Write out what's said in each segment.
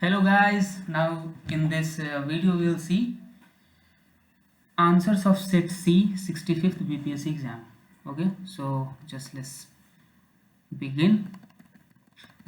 Hello guys, now in this video we'll see answers of set C 65th BPSC exam. Okay, so just let's begin.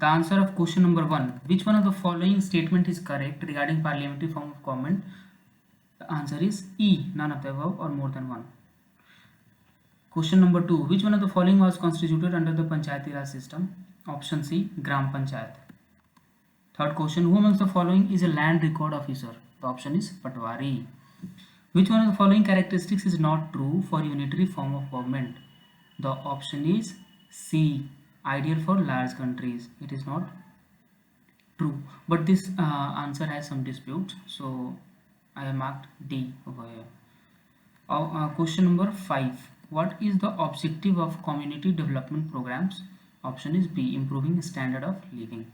The answer of question number 1. Which one of the following statement is correct regarding parliamentary form of government? The answer is E, none of the above or more than one. Question number 2. Which one of the following was constituted under the Panchayati Raj system? Option C, Gram Panchayat. Third question. Who amongst the following is a land record officer? The option is Patwari. Which one of the following characteristics is not true for unitary form of government? The option is C, ideal for large countries. It is not true, but this answer has some disputes, so I have marked D over here. Question number 5. What is the objective of community development programs? Option is B, improving standard of living.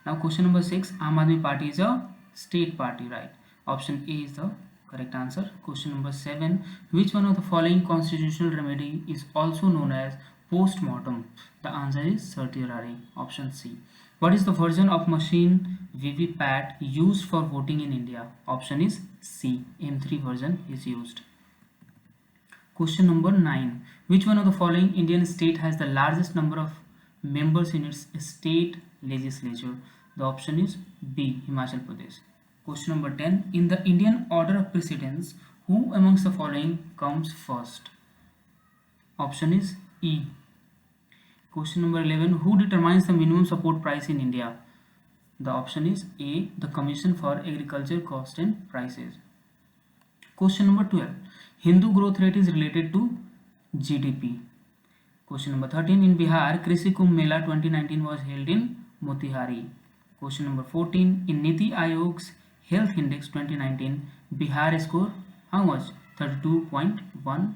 Now question number 6. Aam Aadmi Party is a state party, right? Option A is the correct answer. Question number 7. Which one of the following constitutional remedy is also known as post-mortem? The answer is certiorari. Option C. What is the version of machine VVPAT used for voting in India? Option is C. M3 version is used. Question number 9. Which one of the following Indian state has the largest number of members in its state legislature? The option is B, Himachal Pradesh. Question number 10. In the Indian order of precedence, who amongst the following comes first? Option is E. Question number 11. Who determines the minimum support price in India? The option is A, the Commission for Agriculture Cost and Prices. Question number 12. Hindu growth rate is related to GDP. Question number 13. In Bihar, Krishi Kumbh Mela 2019 was held in Motihari. Question number 14. In Niti Aayog's Health Index 2019, Bihar score how much? 32.11.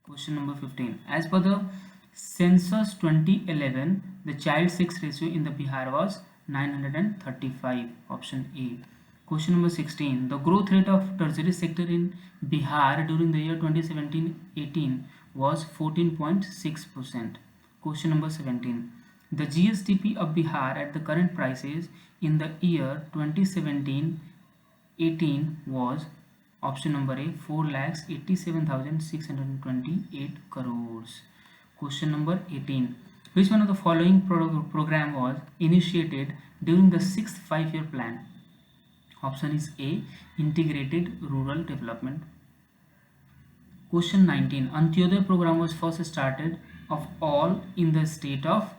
Question number 15. As per the census 2011, the child sex ratio in the Bihar was 935. Option A. Question number 16. The growth rate of tertiary sector in Bihar during the year 2017-18 was 14.6%. Question number 17. The GSDP of Bihar at the current prices in the year 2017-18 was option number A, 4,87,628 crores. Question number 18. Which one of the following program was initiated during the 6th 5-year plan? Option is A, Integrated Rural Development. Question 19. Antyodaya program was first started of all in the state of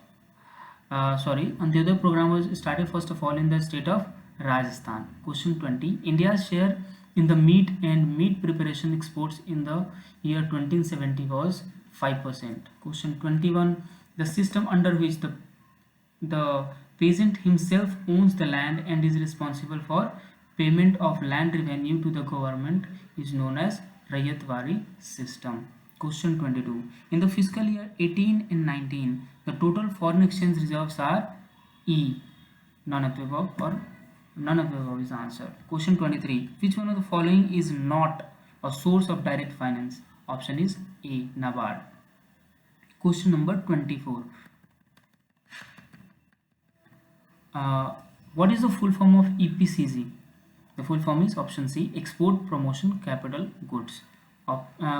Antyodaya program was started first of all in the state of Rajasthan. Question 20. India's share in the meat and meat preparation exports in the year 2070 was 5%. Question 21. The system under which the peasant himself owns the land and is responsible for payment of land revenue to the government is known as Rayatwari system. Question 22. In the fiscal year 18 and 19, the total foreign exchange reserves are E. None of the above or none of the above is the answer. Question 23. Which one of the following is not a source of direct finance? Option is A, NABARD. Question number 24. What is the full form of EPCG? The full form is option C, Export Promotion Capital Goods.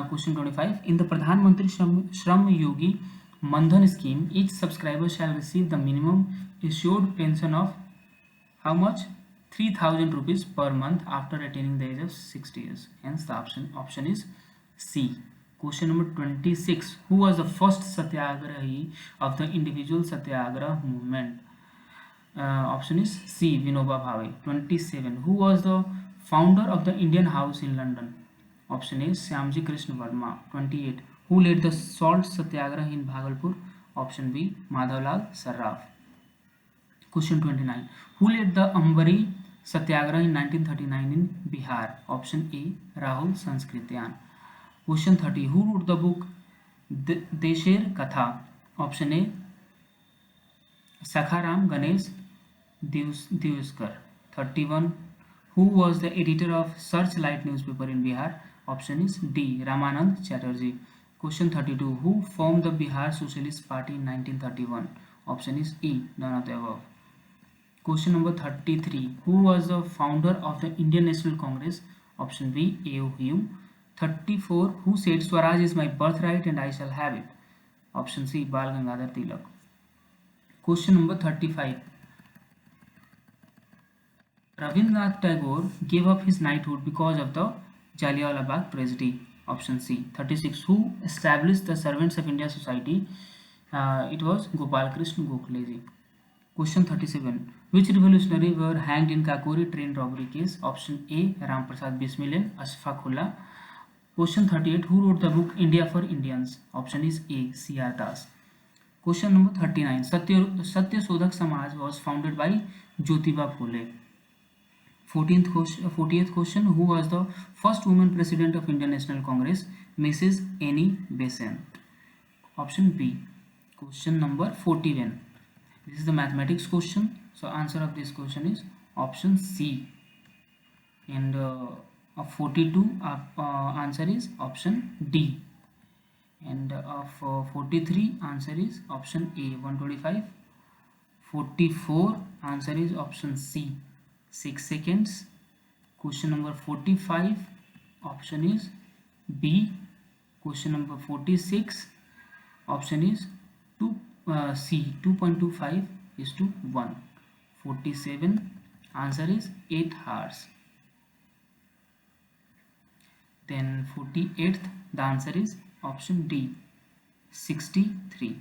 Question 25. In the Pradhan Mantri Shram Yogi Mandhan scheme, each subscriber shall receive the minimum assured pension of how much? 3,000 rupees per month after attaining the age of 60 years. Hence the option is C. Question number 26. Who was the first Satyagrahi of the individual Satyagrah movement? Option is C, Vinoba Bhave. 27. Who was the founder of the Indian House in London? Option A, Shyamji Krishna Verma. 28. Who led the salt satyagrah in Bhagalpur? Option B, Madhavlal Sarraf. Question 29. Who led the Ambari satyagrah in 1939 in Bihar? Option A, Rahul Sanskritian. Question 30. Who wrote the book Desher Katha? Option A, Sakharam Ganesh Divskar. 31. Who was the editor of Searchlight newspaper in Bihar? Option is D, Ramanand Chatterjee. Question 32. Who formed the Bihar Socialist Party in 1931? Option is E, none of the above. Question number 33. Who was the founder of the Indian National Congress? Option B, A.O. Hume. 34. Who said Swaraj is my birthright and I shall have it? Option C, Bal Gangadhar Tilak. Question number 35. Rabindranath Tagore gave up his knighthood because of the Jallianwala Bagh tragedy. Option C. 36. Who established the Servants of India Society? It was Gopal Krishna Gokhale. Question 37. Which revolutionary were hanged in Kakori train robbery case? Option A, Ram Prasad Bismillah, Ashfaq Ullah. Question 38. Who wrote the book India for Indians? Option is A, C.R. Das. Question number 39. Satya Sodhak Samaj was founded by Jyotiba Phule. 40th question. Who was the first woman president of Indian National Congress? Mrs. Annie Besant. Option B. Question number 41. This is the mathematics question. So answer of this question is option C. And of 42 answer is option D. And of 43 answer is option A, 125. 44 answer is option C, 6 seconds. Question number 45 option is B. Question number 46 option is C, 2.25 is to 1. 47 answer is 8 hours. Then 48th the answer is option D, 63.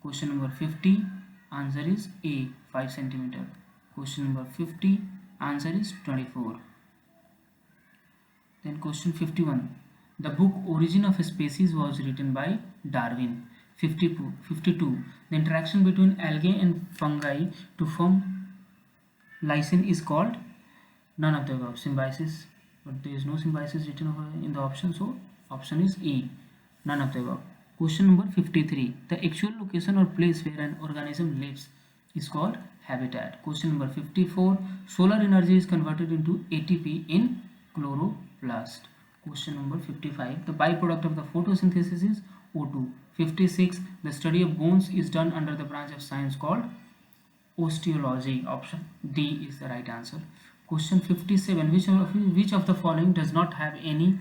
Question number 50 answer is A, 5 centimeter. Question number 50 answer is 24. Then question 51. The book Origin of Species was written by Darwin. 52. The interaction between algae and fungi to form lysine is called none of the above. Symbiosis, but there is no symbiosis written over in the option, so option is A, none of the above. Question number 53. The actual location or place where an organism lives is called habitat. Question number 54. Solar energy is converted into ATP in chloroplast. Question number 55. The byproduct of the photosynthesis is O2. 56. The study of bones is done under the branch of science called osteology. Option D is the right answer. Question 57. Which of the following does not have any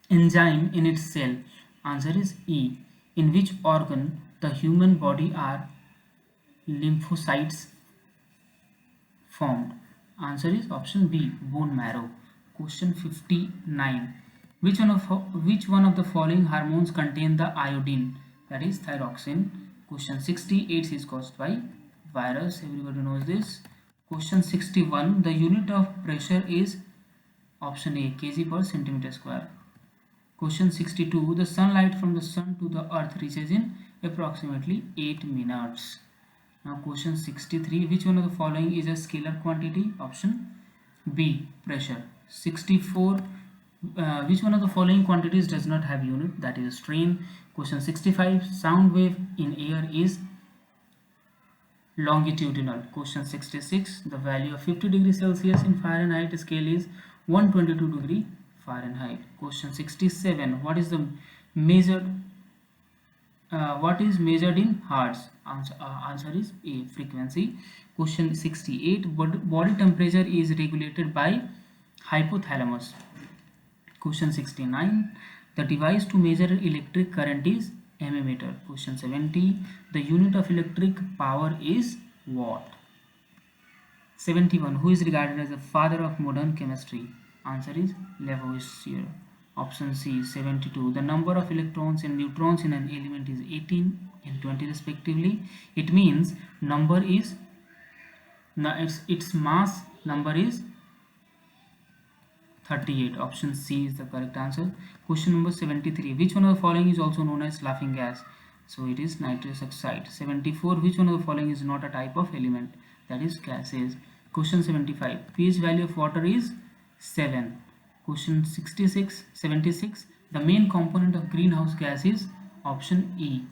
enzyme in its cell? Answer is E. In which organ the human body are lymphocytes formed? Answer is option B, bone marrow. Question 59. Which one of the following hormones contain the iodine? That is thyroxine. Question 68 is caused by virus. Everybody knows this. Question 61. The unit of pressure is option A, kg per centimeter square. Question 62. The sunlight from the sun to the earth reaches in approximately 8 minutes. Now question 63. Which one of the following is a scalar quantity? Option B, pressure. 64. Which one of the following quantities does not have unit? That is strain. Question 65. Sound wave in air is longitudinal. Question 66. The value of 50 degrees Celsius in Fahrenheit scale is 122 degree Fahrenheit. Question 67. What is measured in hertz? Answer is A, frequency. Question 68. Body temperature is regulated by hypothalamus. Question 69. The device to measure electric current is ammeter. Question 70. The unit of electric power is watt. 71. Who is regarded as the father of modern chemistry? Answer is Lavoisier. Option C, 72. The number of electrons and neutrons in an element is 18 and 20 respectively. It means number is its mass number is 38. Option C is the correct answer. Question number 73. Which one of the following is also known as laughing gas? So it is nitrous oxide. 74. Which one of the following is not a type of element? That is gases. Question 75. pH value of water is 7. Question 76. The main component of greenhouse gas is option E.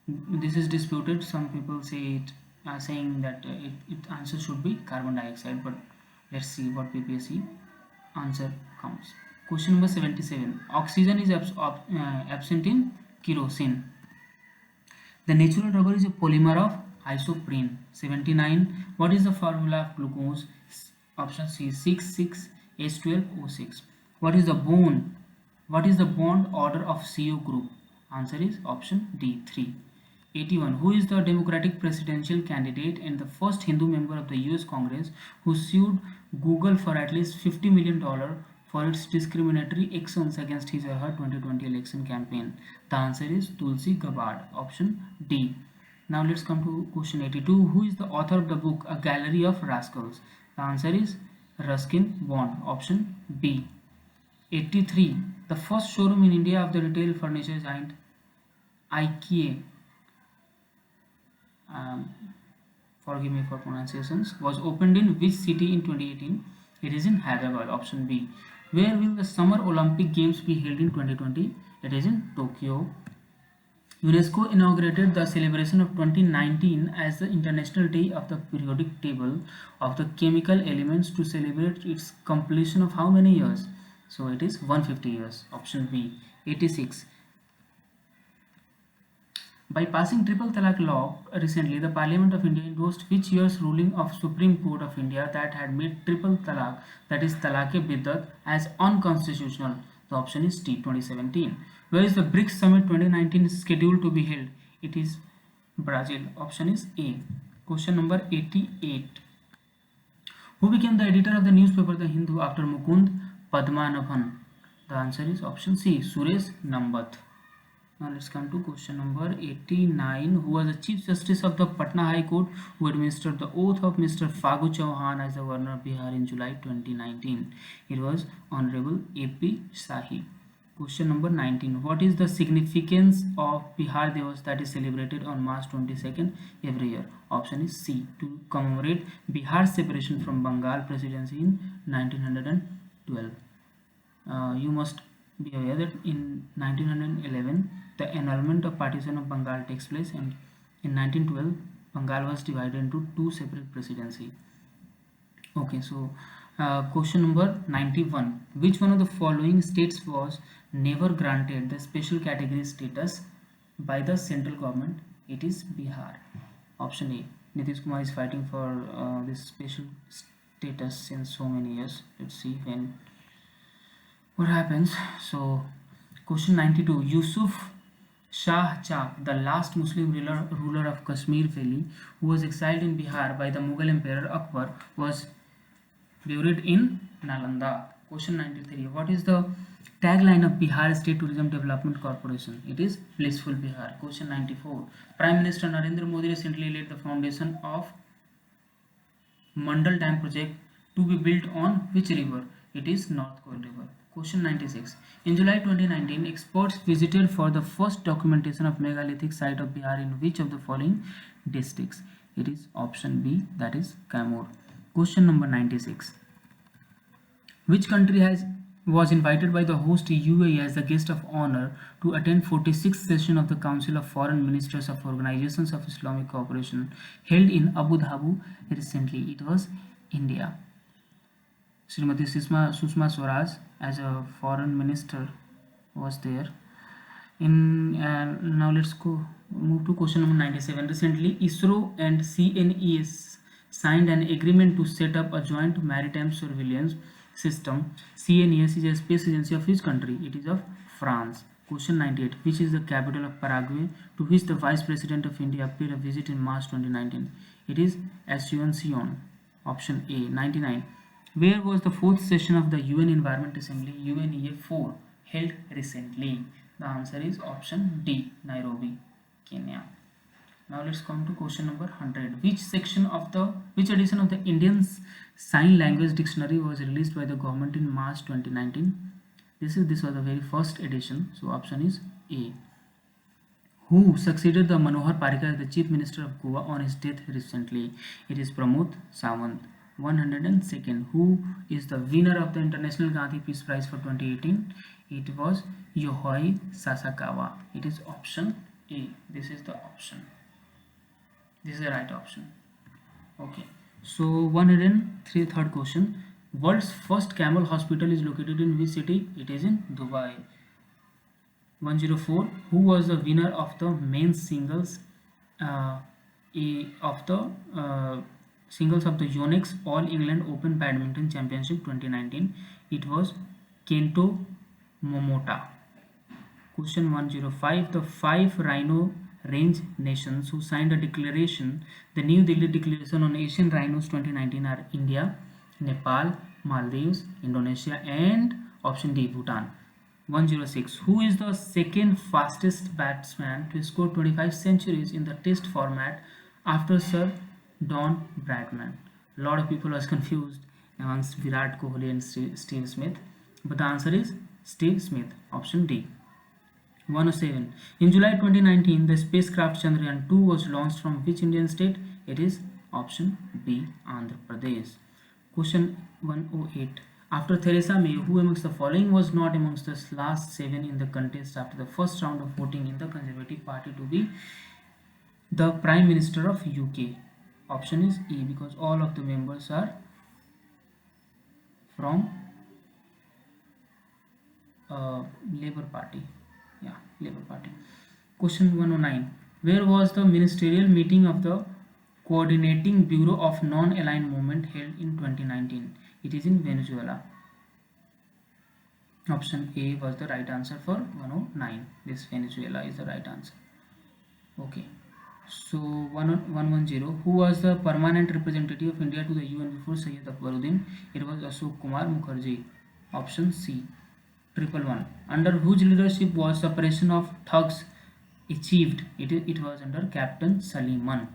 This is disputed. Some people say it are saying that its answer should be carbon dioxide, but let's see what PPSC answer comes. Question number 77. Oxygen is absent in kerosene. The natural rubber is a polymer of isoprene. 79. What is the formula of glucose? Option C 6,6H12O6. What is the bond? What is the bond order of CO group? Answer is option D 3. 81. Who is the Democratic presidential candidate and the first Hindu member of the US Congress who sued Google for at least $50 million for its discriminatory actions against his or her 2020 election campaign? The answer is Tulsi Gabbard, option D. Now let's come to question 82. Who is the author of the book A Gallery of Rascals? The answer is Ruskin Bond, option B. 83. The first showroom in India of the retail furniture giant IKEA, forgive me for pronunciations, was opened in which city in 2018? It is in Hyderabad, option B. Where will the Summer Olympic Games be held in 2020? It is in Tokyo. UNESCO inaugurated the celebration of 2019 as the International Day of the Periodic Table of the Chemical Elements to celebrate its completion of how many years? So it is 150 years, option B. 86. By passing Triple Talaq law recently, the Parliament of India endorsed which year's ruling of Supreme Court of India that had made Triple Talaq, that is Talaq-e-Biddat, as unconstitutional? The option is T, 2017. Where is the BRICS Summit 2019 scheduled to be held? It is Brazil. Option is A. Question number 88. Who became the editor of the newspaper The Hindu after Mukund Padmanabhan? The answer is option C, Suresh Nambat. Now let's come to question number 89. Who was the Chief Justice of the Patna High Court who administered the oath of Mr. Fagu Chauhan as the Governor of Bihar in July 2019? It was Honorable A.P. Shahi. Question number 19. What is the significance of Bihar Divas that is celebrated on March 22nd every year? Option is C, to commemorate Bihar's separation from Bengal Presidency in 1912. You must be aware that in 1911 the annulment of partition of Bengal takes place, and in 1912 Bengal was divided into two separate presidency. Okay, so question number 91. Which one of the following states was never granted the special category status by the central government? It is Bihar. Option A. Nitish Kumar is fighting for this special status since so many years. Let's see what happens. So question 92. Yusuf Shah Chak, the last Muslim ruler of Kashmir Valley, who was exiled in Bihar by the Mughal Emperor Akbar, was buried in Nalanda. Question 93. What is the tagline of Bihar State Tourism Development Corporation? It is Blissful Bihar. Question 94. Prime Minister Narendra Modi recently laid the foundation of Mandal Dam project to be built on which river? It is North Koil River. Question 96. In July 2019, experts visited for the first documentation of megalithic site of Bihar in which of the following districts? It is option B, that is Kaimur. Question number 96. Which country was invited by the host UAE as the guest of honor to attend 46th session of the Council of Foreign Ministers of Organizations of Islamic Cooperation held in Abu Dhabi recently? It was India. Srimati Sushma Swaraj as a foreign minister was there. Now let's move to question number 97. Recently, ISRO and CNES signed an agreement to set up a joint maritime surveillance system. CNES is a space agency of which country? It is of France. Question 98. Which is the capital of Paraguay, to which the Vice President of India paid a visit in March 2019? It is Asunción. Option A. 99. Where was the fourth session of the UN Environment Assembly UNEA4 held recently? The answer is option D, Nairobi, Kenya. Now let's come to question number 100. Which edition of the Indian Sign Language Dictionary was released by the government in March 2019? This was the very first edition. So option is A. Who succeeded the Manohar Parrikar as the Chief Minister of Goa on his death recently? It is Pramod Sawant. 102nd. Who is the winner of the International Gandhi Peace Prize for 2018? It was Yohei Sasakawa. It is option A. This is the option. This is the right option. Okay. So 103 third question. World's first camel hospital is located in which city? It is in Dubai. 104. Who was the winner of the men's singles of the singles of the Yonex All England Open Badminton Championship 2019. It was Kento Momota. Question 105. The 5 rhino range nations who signed a declaration, the New Delhi Declaration on Asian Rhinos 2019 are India, Nepal, Maldives, Indonesia, and option D, Bhutan. 106. Who is the second fastest batsman to score 25 centuries in the test format after Sir Don Bradman? A lot of people are confused amongst Virat Kohli and Steve Smith, but the answer is Steve Smith, option D. 107. In July 2019, the spacecraft Chandrayaan 2 was launched from which Indian state? It is option B, Andhra Pradesh. Question 108. After Theresa May, who amongst the following was not amongst the last 7 in the contest after the first round of voting in the Conservative Party to be the Prime Minister of UK? Option is E, because all of the members are from Labour Party. Yeah, Labour Party. Question 109. Where was the ministerial meeting of the Coordinating Bureau of Non-Aligned Movement held in 2019? It is in Venezuela. Option A was the right answer for 109. This Venezuela is the right answer. Okay. So 110. Who was the permanent representative of India to the UN before Syed Akbaruddin? It was Ashok Kumar Mukherjee. Option C. 111. Under whose leadership was the operation of thugs achieved? It was under Captain Suleiman.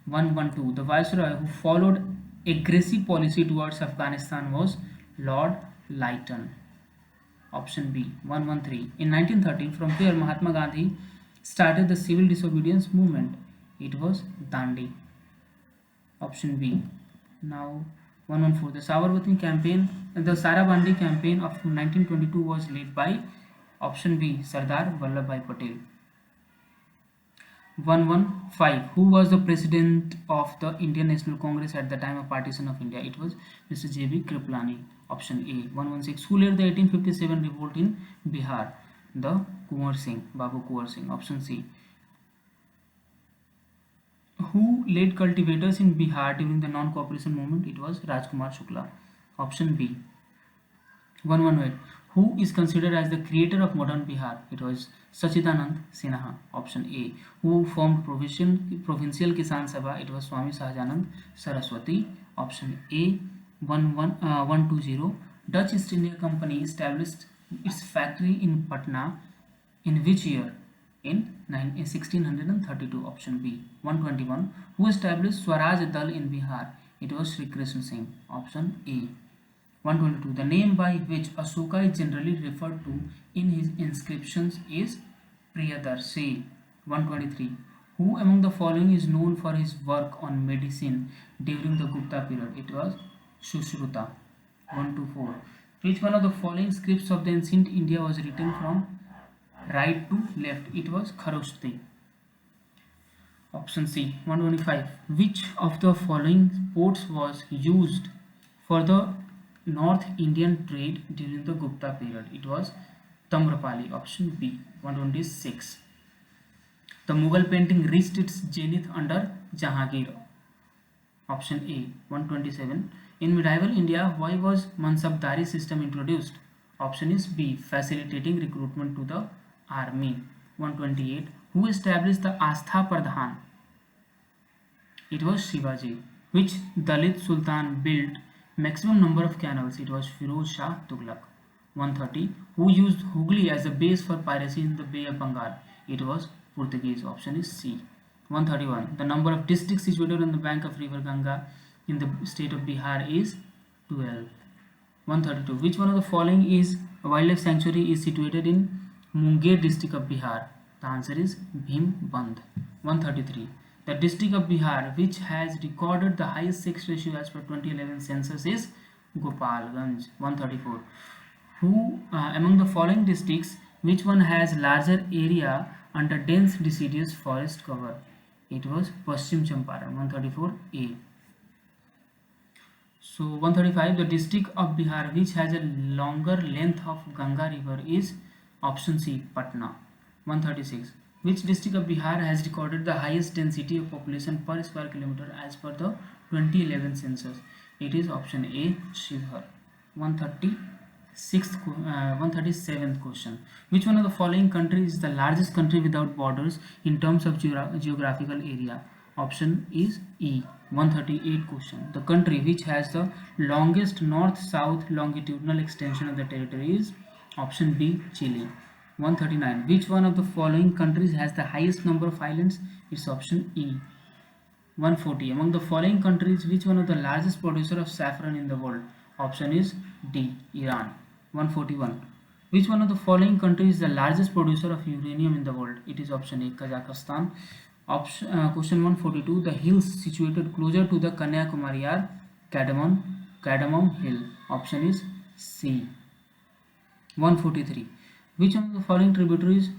112. The viceroy who followed aggressive policy towards Afghanistan was Lord Lytton. Option B. 113. In 1913, from where Mahatma Gandhi started the civil disobedience movement? It was Dandi. Option B. Now 114. The Sabarmati campaign, the Sarabandi campaign of 1922 was led by option B, Sardar Vallabhbhai Patel. 115. Who was the president of the Indian National Congress at the time of partition of India? It was Mr. J.B. Kriplani. Option A. 116. Who led the 1857 revolt in Bihar? The Kunwar Singh, Babu Kunwar Singh. Option C. Who led cultivators in Bihar during the non-cooperation movement? It was Rajkumar Shukla. Option B. 118. Who is considered as the creator of modern Bihar? It was Sachidanand Sinha. Option A. Who formed Provincial Kisan Sabha? It was Swami Sahajanand Saraswati. Option A. 120. Dutch East India Company established its factory in Patna in which year? In 1632. Option B. 121. Who established Swaraj Dal in Bihar? It was Sri Krishna Singh. Option A. 122. The name by which Ashoka is generally referred to in his inscriptions is Priyadarshi. 123. Who among the following is known for his work on medicine during the Gupta period? It was Sushruta. 124. Which one of the following scripts of the ancient India was written from right to left? It was Kharoshti. Option C. 125. Which of the following ports was used for the North Indian trade during the Gupta period? It was Tamrapali. Option B. 126. The Mughal painting reached its zenith under Jahangir. Option A. 127. In medieval India, why was Mansabdari system introduced? Option is B. Facilitating recruitment to the army. 128. Who established the Astha Pradhan? It was Shivaji. Which Dalit Sultan built maximum number of canals? It was Firoz Shah Tughlaq. 130. Who used Hooghly as a base for piracy in the Bay of Bengal? It was Portuguese. Option is C. 131. The number of districts situated on the bank of river Ganga in the state of Bihar is 12. 132. Which one of the following is a wildlife sanctuary is situated in Munger district of Bihar? The answer is Bhimband. 133. The district of Bihar which has recorded the highest sex ratio as per 2011 census is Gopalganj. 134. Who among the following districts, which one has larger area under dense deciduous forest cover? It was Paschim Champaran. 134A. So 135. The district of Bihar which has a longer length of Ganga river is option C, Patna. 136. Which district of Bihar has recorded the highest density of population per square kilometer as per the 2011 census? It is option A, Shivhar. 137th question. Which one of the following countries is the largest country without borders in terms of geographical area? Option is E. 138 question. The country which has the longest north-south longitudinal extension of the territory is option B, Chile. 139. Which one of the following countries has the highest number of islands? It's option E. 140. Among the following countries, which one of the largest producer of saffron in the world? Option is D, Iran. 141. Which one of the following countries is the largest producer of uranium in the world? It is option A, Kazakhstan. Question 142. The hills situated closer to the Kanyakumari are Cardamom Hill. Option is C. 143. Which one of the following tributaries?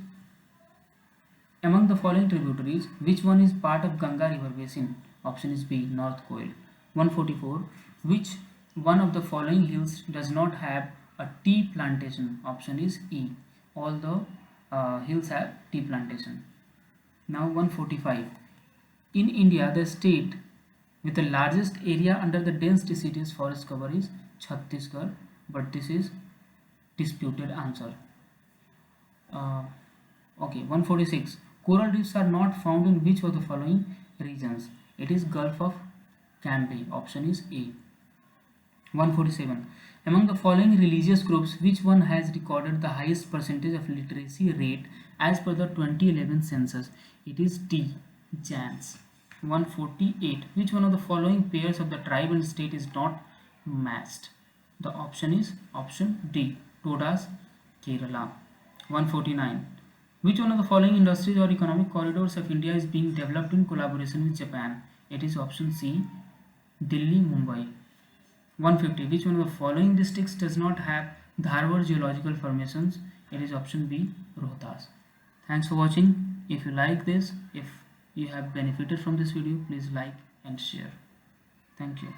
Among the following tributaries, which one is part of Ganga river basin? Option is B, North Koil. 144. Which one of the following hills does not have a tea plantation? Option is E. All the hills have tea plantation. Now 145. In India, the state with the largest area under the dense deciduous forest cover is Chhattisgarh, but this is disputed answer. Okay, 146. Coral reefs are not found in which of the following regions? It is Gulf of Cambay. Option is A. 147. Among the following religious groups, which one has recorded the highest percentage of literacy rate as per the 2011 census? It is D, Jains. 148. Which one of the following pairs of the tribe and state is not matched? The option is option D, Todas, Kerala. 149. Which one of the following industries or economic corridors of India is being developed in collaboration with Japan? It is option C, Delhi, Mumbai. 150. Which one of the following districts does not have Dharwad geological formations? It is option B, Rohtas. Thanks for watching. If you like this, if you have benefited from this video, please like and share. Thank you.